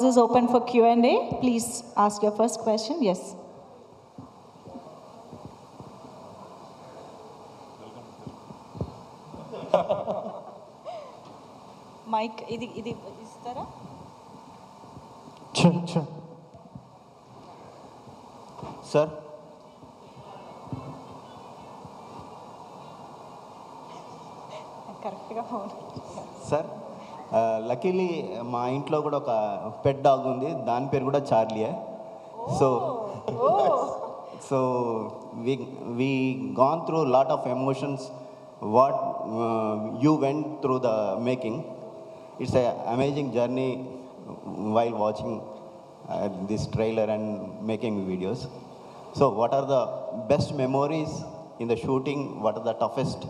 This is open for Q&A. Please ask your first question. Yes. Mic, idi istara? Sure. Sir. Sir. Luckily మా ఇంట్లో కూడా ఒక pet dog ఉంది, దాని పేరు కూడా చార్లీయే. So we gone through a lot of emotions what you went through the making. It's a amazing journey while watching this trailer and making videos. So what are the best memories in the shooting? What are the toughest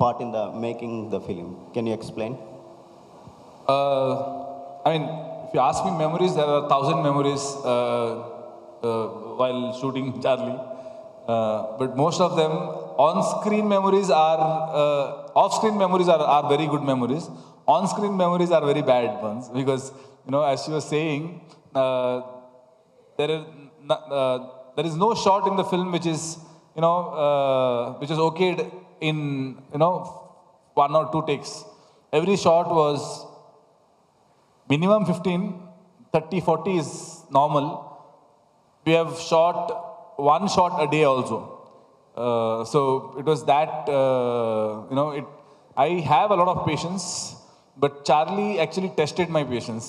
part in the making the film? Can you explain? I mean, if you ask me memories, there are 1,000 memories while shooting Charlie. But most of them, on-screen memories are, off-screen memories are very good memories. On-screen memories are very bad ones because, you know, as you were saying, there is no shot in the film which is, you know, which is okayed in, you know, 1 or 2 takes. Every shot was minimum 15, 30, 40 is normal. We have shot 1 shot a day also. So it was that, you know, I have a lot of patience, but Charlie actually tested my patience.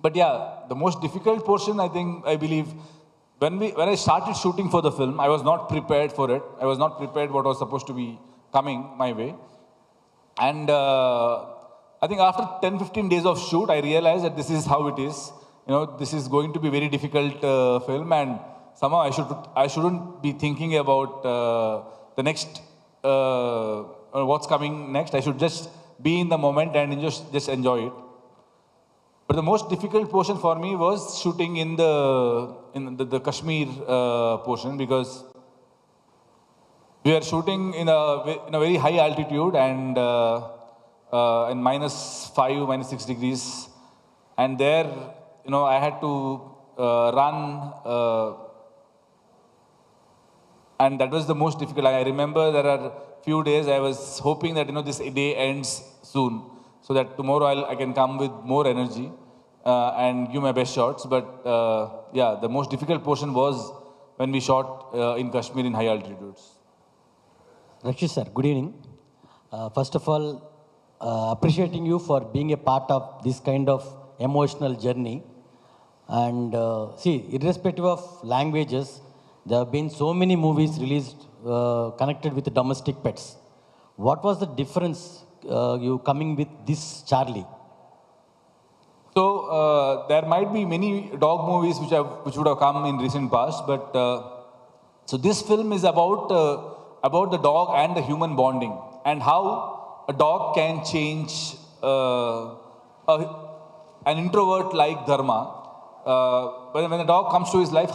But yeah, the most difficult portion, I believe, when I started shooting for the film, I was not prepared for it. I was not prepared what was supposed to be coming my way. And I think after 10-15 days of shoot, I realized that this is how it is. You know, this is going to be very difficult film, and somehow I shouldn't be thinking about the next, what's coming next. I should just be in the moment and just enjoy it. But the most difficult portion for me was shooting in the Kashmir portion, because we are shooting in a very high altitude and in -5, -6 degrees, and there, you know, I had to run, and that was the most difficult. I remember there are few days I was hoping that, you know, this day ends soon, so that tomorrow I can come with more energy and give my best shots. But yeah, the most difficult portion was when we shot in Kashmir in high altitudes. Rakshit sir, good evening. First of all, appreciating you for being a part of this kind of emotional journey. And see, irrespective of languages, there have been so many movies released connected with domestic pets. What was the difference you coming with this Charlie? So there might be many dog movies which would have come in recent past, but so this film is about the dog and the human bonding, and how a dog can change an introvert like Dharma. When a dog comes to his life,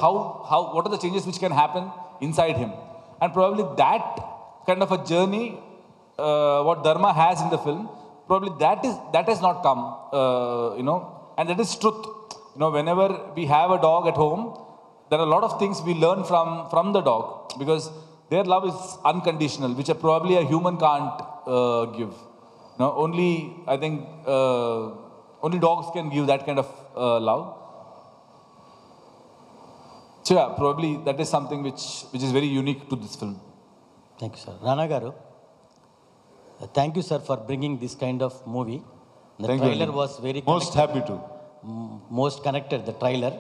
what are the changes which can happen inside him? And probably that kind of a journey, what Dharma has in the film, probably that has not come, you know, and that is truth. You know, whenever we have a dog at home, there are a lot of things we learn from the dog, because their love is unconditional, which probably a human can't give. You know, I think only dogs can give that kind of love. So yeah, probably that is something which is very unique to this film. Thank you, sir. Rana Garu, thank you, sir, for bringing this kind of movie. The Thank trailer you. was very Most happy to. Most connected, the trailer.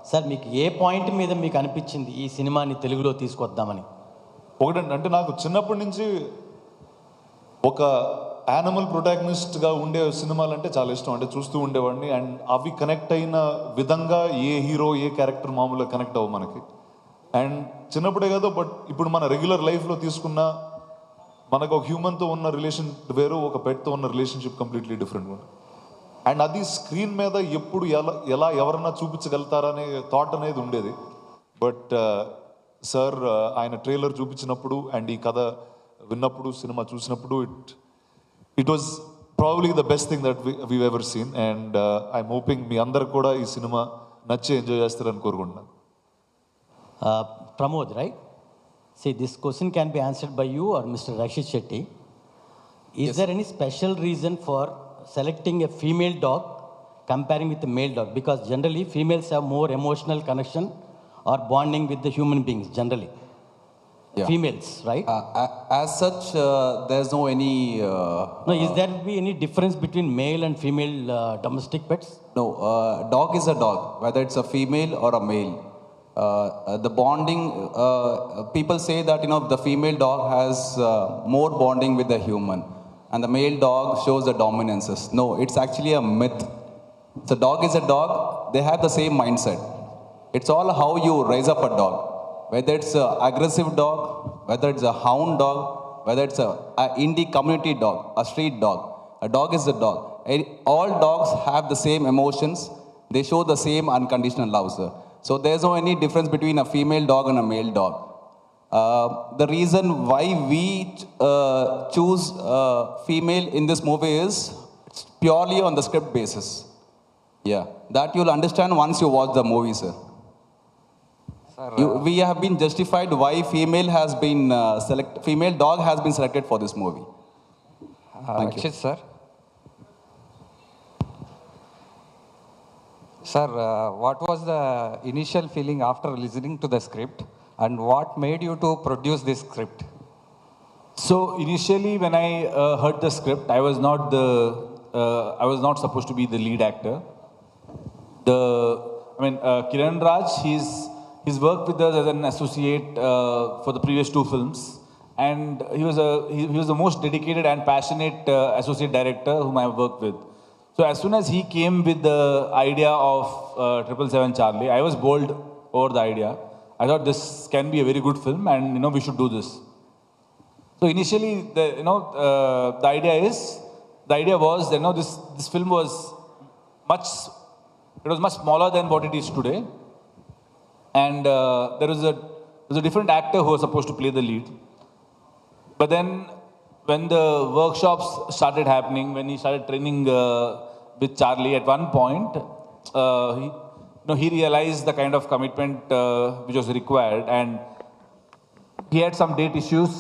Sir మీకు ఏ point మీద మీకు అనిపించింది ఈ సినిమాని తెలుగులో తీసుకొద్దామని? ఒకటంటే నాకు చిన్నప్పటి నుంచి ఒక యానిమల్ ప్రొటాగనిస్ట్గా ఉండే సినిమాలు అంటే చాలా ఇష్టం, అంటే చూస్తూ ఉండేవాడిని. అండ్ అవి కనెక్ట్ అయిన విధంగా ఏ హీరో ఏ క్యారెక్టర్ మామూలుగా కనెక్ట్ అవ్వ మనకి. అండ్ చిన్నప్పుడే కదా, బట్ ఇప్పుడు మన రెగ్యులర్ లైఫ్లో తీసుకున్న మనకు ఒక హ్యూమన్తో ఉన్న రిలేషన్ వేరు, ఒక పెట్తో ఉన్న రిలేషన్షిప్ కంప్లీట్లీ డిఫరెంట్గా ఉంటుంది. అండ్ అది స్క్రీన్ మీద ఎప్పుడు ఎలా ఎవరన్నా చూపించగలుగుతారనే థాట్ అనేది ఉండేది. బట్ సార్ ఆయన ట్రైలర్ చూపించినప్పుడు అండ్ ఈ కథ విన్నప్పుడు, సినిమా చూసినప్పుడు, it was probably the best thing that we've ever seen and I'm hoping మీ అందరు కూడా ఈ సినిమా నచ్చి ఎంజాయ్ చేస్తారని కోరుకుంటున్నాను. Pramod, right? See, this question can be answered by you or Mr. Rakshit Shetty. Is there any special reason for selecting a female dog comparing with a male dog? Because generally females have more emotional connection or bonding with the human beings generally. Yeah. Females, right? As such, there's no any. No, is there be any difference between male and female domestic pets? No, dog is a dog, whether it's a female or a male. The bonding, people say that, you know, the female dog has more bonding with the human and the male dog shows the dominances. No, it's actually a myth. So dog is a dog, they have the same mindset. It's all how you raise up a dog. Whether it's an aggressive dog, whether it's a hound dog, whether it's a indie community dog, a street dog. A dog is a dog. All dogs have the same emotions. They show the same unconditional love, sir. So there's no any difference between a female dog and a male dog. The reason why we choose female in this movie is it's purely on the script basis. Yeah, that you'll understand once you watch the movie, sir. We have been justified why female dog has been selected for this movie. Thank you. Rakshit, sir. Sir, what was the initial feeling after listening to the script and what made you to produce this script? So initially when I heard the script, I was not supposed to be the lead actor. Kiran Raj, he's worked with us as an associate for the previous 2 films, and he was the most dedicated and passionate associate director whom I have worked with. So as soon as he came with the idea of 777 Charlie, I was bowled over the idea. I thought this can be a very good film, and we should do this. So initially, the idea was this film was much smaller than what it is today, and there was a different actor who was supposed to play the lead. But then when the workshops started happening, when he started training with Charlie, at one point, he realized the kind of commitment which was required, and he had some date issues,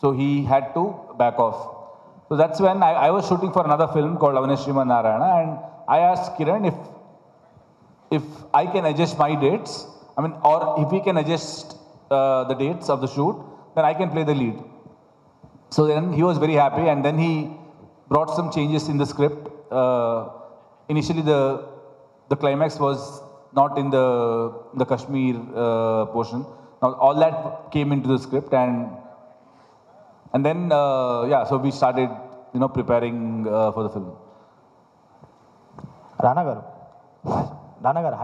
so he had to back off. So that's when I was shooting for another film called Avaneshima Narayana, and I asked Kiran if I can adjust my dates, or if he can adjust the dates of the shoot, then I can play the lead. So then he was very happy, and then he brought some changes in the script. Initially, the climax was not in the Kashmir portion. Now all that came into the script, and then so we started preparing for the film. Rana garu,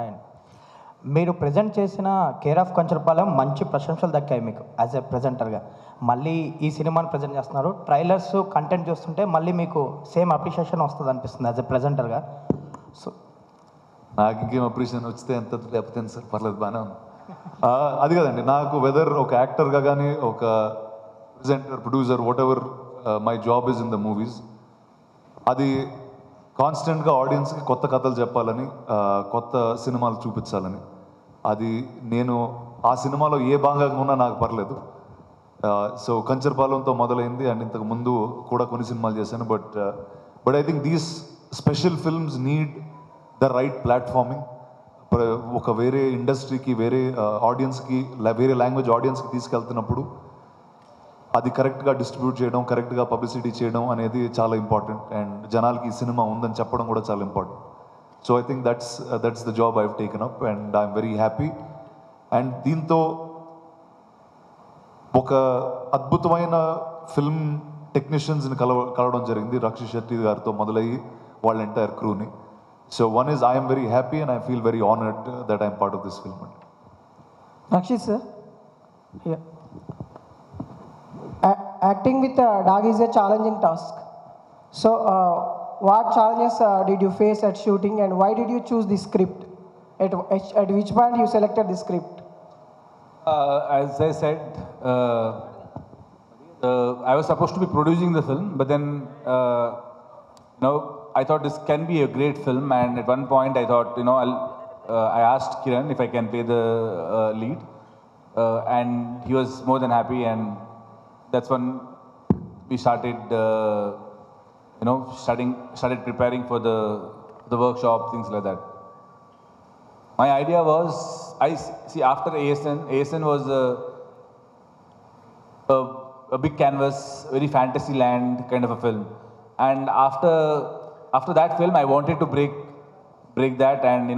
hi. మీరు present చేసిన care of Kancharapalem మంచి ప్రశంసలు దక్కాయి మీకు as a ప్రజెంటర్గా. మళ్ళీ ఈ సినిమాని present చేస్తున్నారు. ట్రైలర్స్ కంటెంట్ చూస్తుంటే మళ్ళీ మీకు సేమ్ అప్రిషియేషన్ వస్తుంది అనిపిస్తుంది యాజ్ ఎ ప్రజెంటర్గా. సో నాకు ఇంకేం అప్రిషియేషన్ వచ్చితే ఎంత లేకపోతే సార్ పర్లేదు, బాగానే ఉంది. అది కదండి, నాకు వెదర్ ఒక యాక్టర్గా కానీ ఒక presenter, producer, what ever my job is in the movies, అది కాన్స్టెంట్గా ఆడియన్స్కి కొత్త కథలు చెప్పాలని, కొత్త సినిమాలు చూపించాలని. అది నేను ఆ సినిమాలో ఏ భాగంగా ఉన్నా నాకు పర్లేదు. సో కంచరపాలెంతో మొదలైంది, అండ్ ఇంతకు ముందు కూడా కొన్ని సినిమాలు చేశాను. But I think these special films need the right platforming. ఒక వేరే ఇండస్ట్రీకి, వేరే ఆడియన్స్కి, వేరే లాంగ్వేజ్ ఆడియన్స్కి తీసుకెళ్తున్నప్పుడు అది కరెక్ట్గా డిస్ట్రిబ్యూట్ చేయడం, కరెక్ట్గా పబ్లిసిటీ చేయడం అనేది చాలా ఇంపార్టెంట్. అండ్ జనాలకి ఈ సినిమా ఉందని చెప్పడం కూడా చాలా important. So I think that's the job I have taken up, and I'm very happy. And దీంతో ఒక అద్భుతమైన ఫిల్మ్ టెక్నీషియన్స్ని కలవడం జరిగింది. రక్షిత్ శెట్టి గారితో మొదలయ్యి వాళ్ళ ఎంటైర్ క్రూని. So one is I'm very happy and I feel very honoured that I'm part of this film. Rakshit sir, yeah. Acting with a dog is a challenging task. So, what challenges did you face at shooting, and why did you choose this script? At which point you selected this script? As I said, I was supposed to be producing the film, but then I thought this can be a great film, and at one point I thought, I asked Kiran if I can play the lead, and he was more than happy, and that's when we started, started preparing for the workshop, things like that. My idea was, after ASN was a big canvas, very fantasy land kind of a film. And after that film, I wanted to break that and,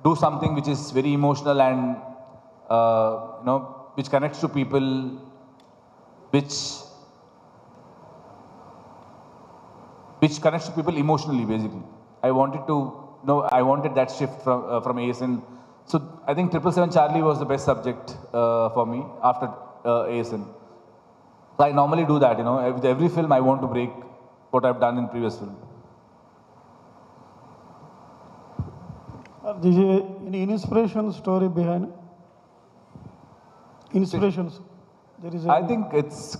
do something which is very emotional and, which connects to people, which connects to people emotionally, basically. I wanted that shift from ASN. So I think 777 Charlie was the best subject for me after ASN. So I normally do that, with every film I want to break what I've done in previous film. Did you any inspiration story behind? Inspirations. There is. I think it's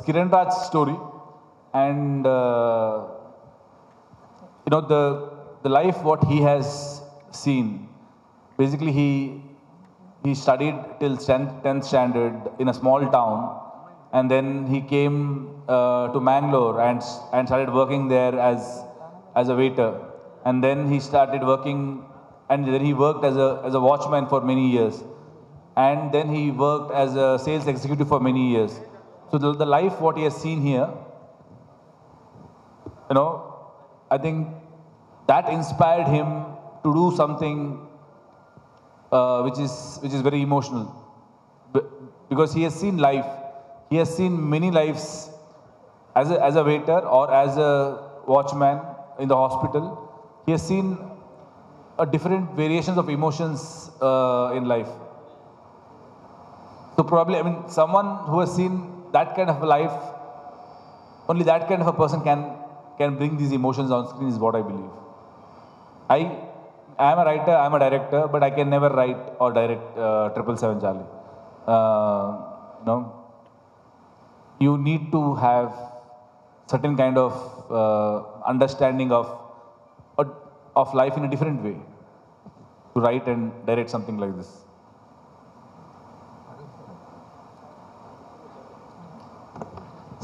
Kiran Raj's story, and the life what he has seen. Basically, he studied till 10th standard in a small town, and then he came to Mangalore and started working there as a waiter, and then he started working, and then he worked as a watchman for many years, and then he worked as a sales executive for many years. So the life what he has seen here, I think that inspired him to do something which is very emotional, because he has seen life. He has seen many lives as a waiter or as a watchman in the hospital. He has seen different variations of emotions in life. So probably, someone who has seen that kind of a life, only that kind of a person can bring these emotions on screen, is what I believe. I am a writer, I am a director, but I can never write or direct 777 Charlie. You need to have certain kind of understanding of life in a different way to write and direct something like this.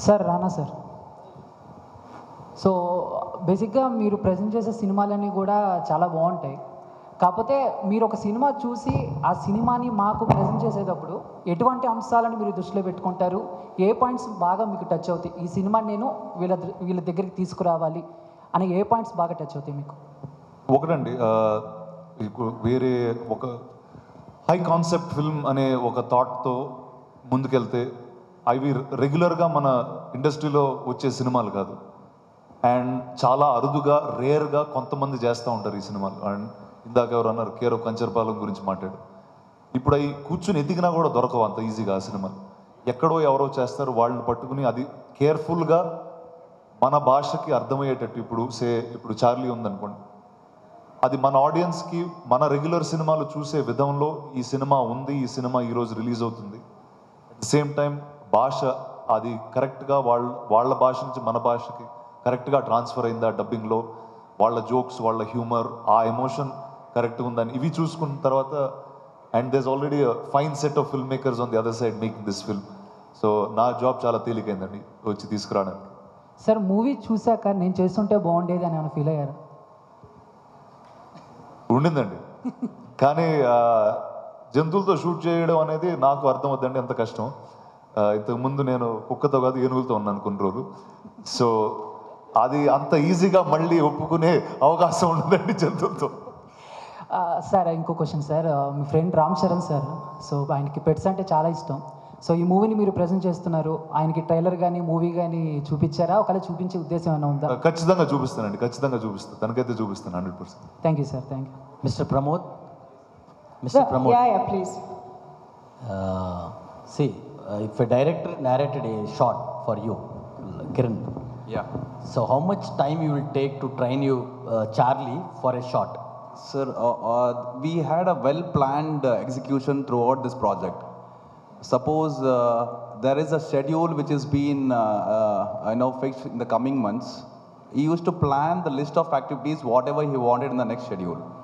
Sir Rana sir, so బేసిక్గా మీరు present చేసే సినిమాలన్నీ కూడా చాలా బాగుంటాయి. కాకపోతే మీరు ఒక సినిమా చూసి ఆ సినిమాని మాకు ప్రజెంట్ చేసేటప్పుడు ఎటువంటి అంశాలను మీరు దృష్టిలో పెట్టుకుంటారు? ఏ పాయింట్స్ బాగా మీకు టచ్ అవుతాయి? ఈ సినిమాని నేను వీళ్ళ దగ్గరికి తీసుకురావాలి అని ఏ పాయింట్స్ బాగా టచ్ అవుతాయి మీకు? ఒకటండి, వేరే ఒక హై కాన్సెప్ట్ ఫిల్మ్ అనే ఒక థాట్తో ముందుకెళ్తే అవి రెగ్యులర్గా మన ఇండస్ట్రీలో వచ్చే సినిమాలు కాదు. అండ్ చాలా అరుదుగా, రేర్గా కొంతమంది చేస్తూ ఉంటారు ఈ సినిమాలు. అండ్ ఇందాక ఎవరు అన్నారు కేర్ ఆఫ్ కంచర్పాలెం గురించి మాట్లాడు. ఇప్పుడు అవి కూర్చుని ఎదిగినా కూడా దొరకవు అంత ఈజీగా ఆ సినిమాలు. ఎక్కడో ఎవరో చేస్తారు, వాళ్ళని పట్టుకుని అది కేర్ఫుల్గా మన భాషకి అర్థమయ్యేటట్టు. ఇప్పుడు చార్లీ ఉందనుకోండి, అది మన ఆడియన్స్కి మన రెగ్యులర్ సినిమాలు చూసే విధంలో ఈ సినిమా ఉంది, ఈ సినిమా ఈరోజు రిలీజ్ అవుతుంది. అట్ ద సేమ్ టైం భాష అది కరెక్ట్గా వాళ్ళ భాష నుంచి మన భాషకి కరెక్ట్గా ట్రాన్స్ఫర్ అయిందా డబ్బింగ్లో, వాళ్ళ జోక్స్, వాళ్ళ హ్యూమర్, ఆ ఎమోషన్ కరెక్ట్గా ఉందని ఇవి చూసుకున్న తర్వాత, and these already fine set of filmmakers on the other side making this film. So నా జాబ్ చాలా తేలికైందండి వచ్చి తీసుకురావడానికి. సార్, మూవీ చూశాక నేను చేస్తుంటే బాగుండేది అని ఏమైనా ఫీల్ అయ్యారు? ఉండిందండి, కానీ జంతువులతో షూట్ చేయడం అనేది నాకు అర్థమవుతుందండి ఎంత కష్టం. ఇంతకుముందు నేను కుక్కతో కాదు ఏనుగులతో ఉన్నాను కొన్ని రోజులు. సో అది అంత ఈజీగా మళ్ళీ ఒప్పుకునే అవకాశం ఉండదండి జంతువులతో. సార్, ఇంకో క్వశ్చన్ సార్. మీ friend Ram Charan sir, so ఆయనకి పెట్స్ అంటే చాలా ఇష్టం. సో ఈ మూవీని మీరు ప్రజెంట్ చేస్తున్నారు, ఆయనకి ట్రైలర్ కానీ మూవీ కానీ చూపించారా? ఒకవేళ చూపించే ఉద్దేశం ఏమైనా ఉందా? ఖచ్చితంగా చూపిస్తానండి, ఖచ్చితంగా చూపిస్తాను, తనకైతే చూపిస్తాను 100%. Thank you sir, thank you. Mr. Pramod? Mr. Pramod? Yeah, please. See, if a director narrated a shot for you, Kiran. Yeah. So how much time you will take to train you Charlie for a shot? Sir, we had a well-planned execution throughout this project. Suppose there is a schedule which has been fixed in the coming months, he used to plan the list of activities, whatever he wanted in the next schedule.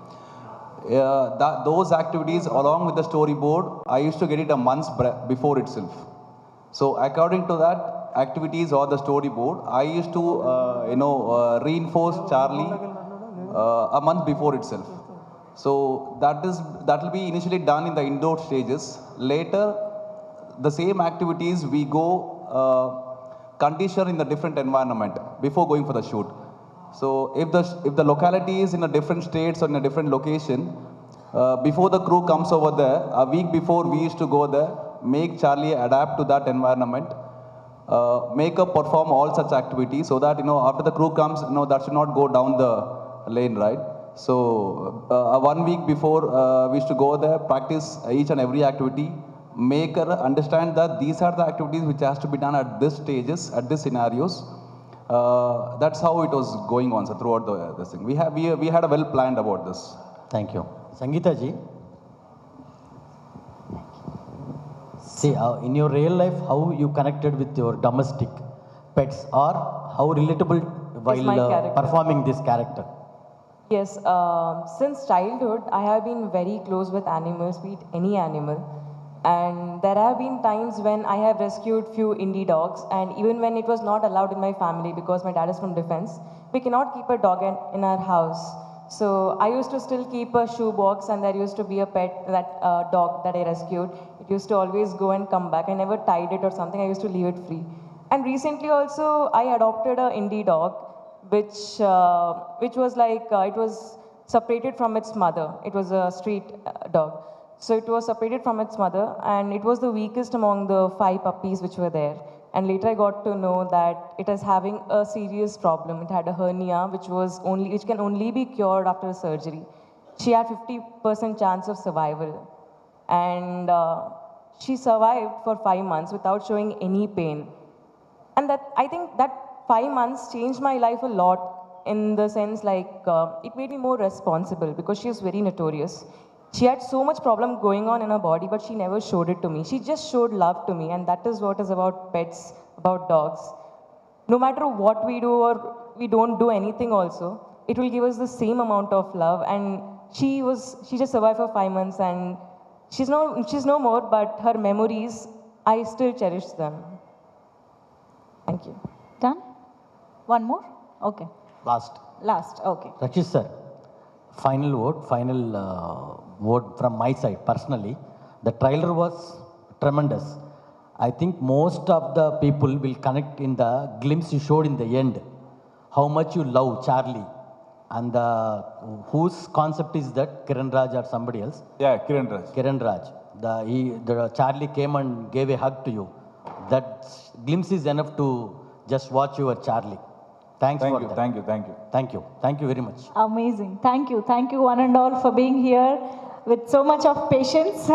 Those activities, along with the storyboard, I used to get it a month before itself. So according to that activities or the storyboard, I used to reinforce Charlie a month before itself. So that will be initially done in the indoor stages. Later, the same activities we go condition in the different environment before going for the shoot. So if the locality is in a different states or in a different location, before the crew comes over there, a week before we used to go there, make Charlie adapt to that environment, make her perform all such activities so that after the crew comes, that should not go down the lane, right? So 1 week before we used to go there, practice each and every activity, make her understand that these are the activities which has to be done at this stages, at these scenarios. That's how it was going on, so throughout this thing. We had a well planned about this. Thank you. Sangeetha ji. See, in your real life, how you connected with your domestic pets, or how relatable while performing this character? Yes, since childhood, I have been very close with animals, be it any animal. And there have been times when I have rescued few indie dogs, and even when it was not allowed in my family because my dad is from defense, we cannot keep a dog in our house. So I used to still keep a shoe box, and there used to be a pet, that dog that I rescued. It used to always go and come back. I never tied it or something. I used to leave it free. And recently also, I adopted a indie dog, which was like, it was separated from its mother. It was a street dog. So it was separated from its mother, and it was the weakest among the 5 puppies which were there. And later I got to know that it is having a serious problem. It had a hernia, which can only be cured after surgery. She had 50% chance of survival. And she survived for 5 months without showing any pain. And I think that 5 months changed my life a lot, in the sense like it made me more responsible, because she was very notorious. She had so much problem going on in her body, but she never showed it to me. She just showed love to me, and that is what is about pets, about dogs. No matter what we do or we don't do anything also, it will give us the same amount of love. And she just survived for 5 months, and she's no more, but her memories, I still cherish them. Thank you. Done? One more? Okay. Last, okay. Rakshit sir, final word from my side personally. The trailer was tremendous. I think most of the people will connect in the glimpse you showed in the end, how much you love Charlie, and whose concept is that, Kiran Raj or somebody else? Yeah, Kiran Raj. Kiran Raj. The Charlie came and gave a hug to you. That glimpse is enough to just watch your Charlie. Thank you. Thank you very much. Amazing. Thank you, one and all, for being here with so much of patience.